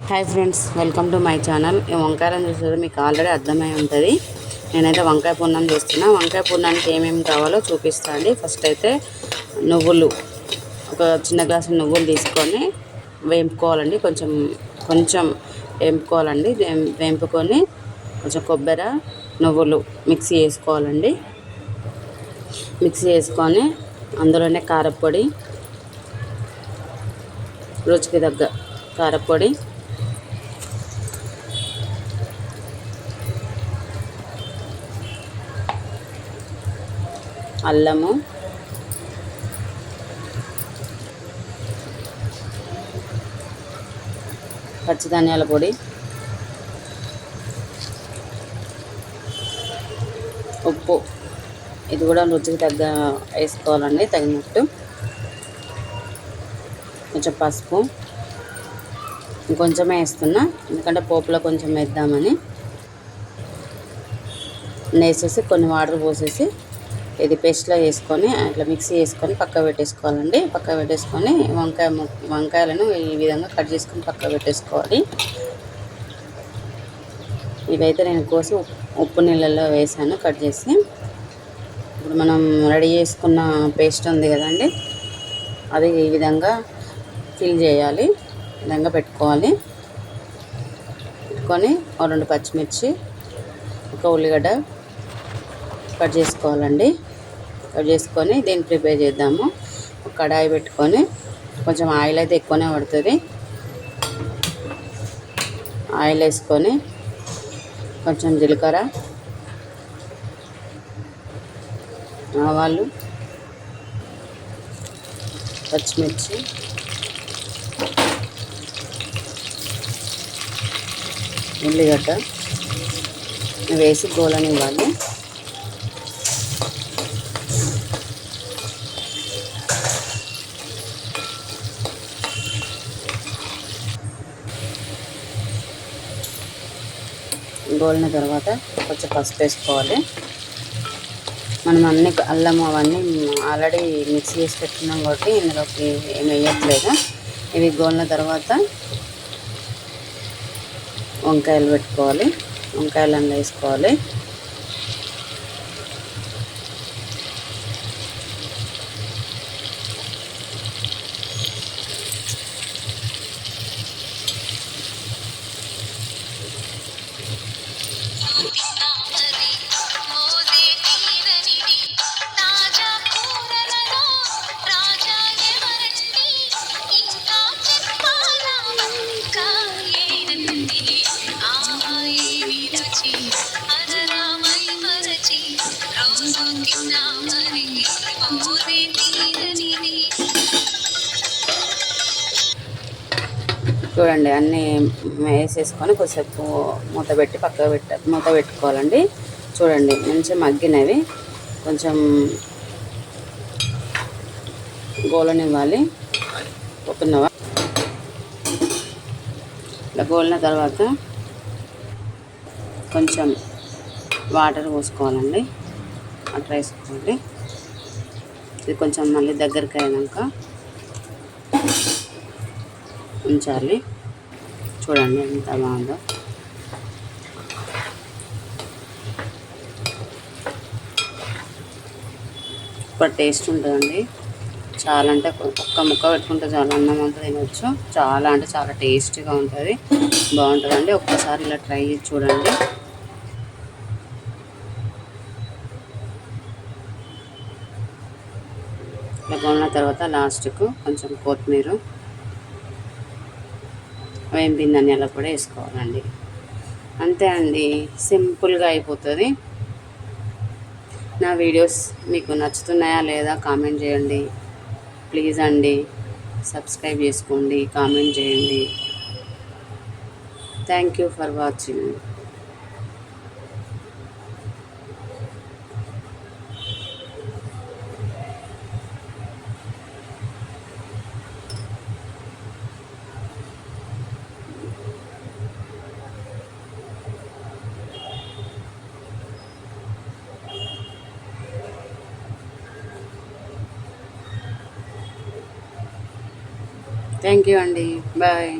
Hi friends, welcome to my channel. ఈ వంకాయలను చూసేది మీకు ఆల్రెడీ అర్థమై ఉంటుంది. నేనైతే వంకాయ పూర్ణం చేస్తున్నా. వంకాయ పూర్ణానికి ఏమేమి కావాలో చూపిస్తాను అండి. ఫస్ట్ అయితే నువ్వులు, ఒక చిన్న గ్లాసు నువ్వులు తీసుకొని వేపుకోవాలండి. కొంచెం వేపుకోవాలండి. వేపుకొని కొంచెం కొబ్బరి, నువ్వులు మిక్సీ వేసుకోవాలండి. మిక్సీ వేసుకొని అందులోనే కారపొడి, రుచికి తగ్గ కారపొడి, అల్లము, పచ్చి ధనియాల పొడి, ఉప్పు, ఇది కూడా రుచికి తగ్గ వేసుకోవాలండి, తగినట్టు. కొంచెం పసుపు, ఇంకొంచెమే వేస్తున్నా ఎందుకంటే పోపులో కొంచెం వేద్దామని. వేసేసి కొన్ని వాటర్ పోసేసి ఇది పేస్ట్లో వేసుకొని అట్లా మిక్సీ వేసుకొని పక్క పెట్టేసుకోవాలండి. పక్క పెట్టేసుకొని వంకాయలను ఈ విధంగా కట్ చేసుకొని పక్క పెట్టేసుకోవాలి. ఇవైతే నేను కోసి ఉప్పు నీళ్ళల్లో వేసాను కట్ చేసి. ఇప్పుడు మనం రెడీ చేసుకున్న పేస్ట్ ఉంది కదండి, అది ఈ విధంగా ఫిల్ చేయాలి. ఈ విధంగా పెట్టుకోవాలి. పెట్టుకొని 2 పచ్చిమిర్చి, ఒక ఉల్లిగడ్డ కట్ చేసుకోవాలండి. కట్ చేసుకొని దీన్ని ప్రిపేర్ చేద్దాము. ఒక కడాయి పెట్టుకొని కొంచెం ఆయిల్ అయితే ఎక్కువనే పడుతుంది. ఆయిల్ వేసుకొని కొంచెం జీలకర్ర, ఆవాలు, పచ్చిమిర్చి, ఉల్లిగడ్డ వేసి గోలనివ్వాలి. గోలిన తర్వాత కొంచెం పసుపు వేసుకోవాలి. మనం అన్ని అల్లం అవన్నీ ఆల్రెడీ మిక్సీ చేసి పెట్టుకున్నాం కాబట్టి ఇందులోకి ఏమి వేయట్లేదు. ఇవి గోలిన తర్వాత వంకాయలు పెట్టుకోవాలి. వంకాయలను వేసుకోవాలి. చూడండి, అన్నీ వేసేసుకొని కొద్దిసేపు మూత పెట్టుకోవాలండి. చూడండి, మంచిగా మగ్గినవి. కొంచెం గోలనివ్వాలి. పోతున్నవా ఇలా గోలిన తర్వాత కొంచెం వాటర్ పోసుకోవాలండి. అట్లా వేసుకోవాలి. ఇది కొంచెం మళ్ళీ దగ్గరికి అయినాక ఉంచాలి. చూడండి ఎంత బాగుందో. సూపర్ టేస్ట్ ఉంటుందండి. చాలా అంటే ఒక్క ముక్క పెట్టుకుంటే చాలా అన్నం అంతా తినవచ్చు. చాలా అంటే చాలా టేస్టీగా ఉంటుంది, బాగుంటుందండి. ఒక్కసారి ఇలా ట్రై చేసి చూడండి. ఇలా కొన్న తర్వాత లాస్ట్కు కొంచెం కొత్తిమీర, వేంపిన ధనియాల కూడా వేసుకోవాలండి. అంతే అండి, సింపుల్గా అయిపోతుంది. నా వీడియోస్ మీకు నచ్చుతున్నాయా లేదా కామెంట్ చేయండి ప్లీజ్ అండి. సబ్స్క్రైబ్ చేసుకోండి, కామెంట్ చేయండి. Thank you for watching. Thank you అండి. బాయ్.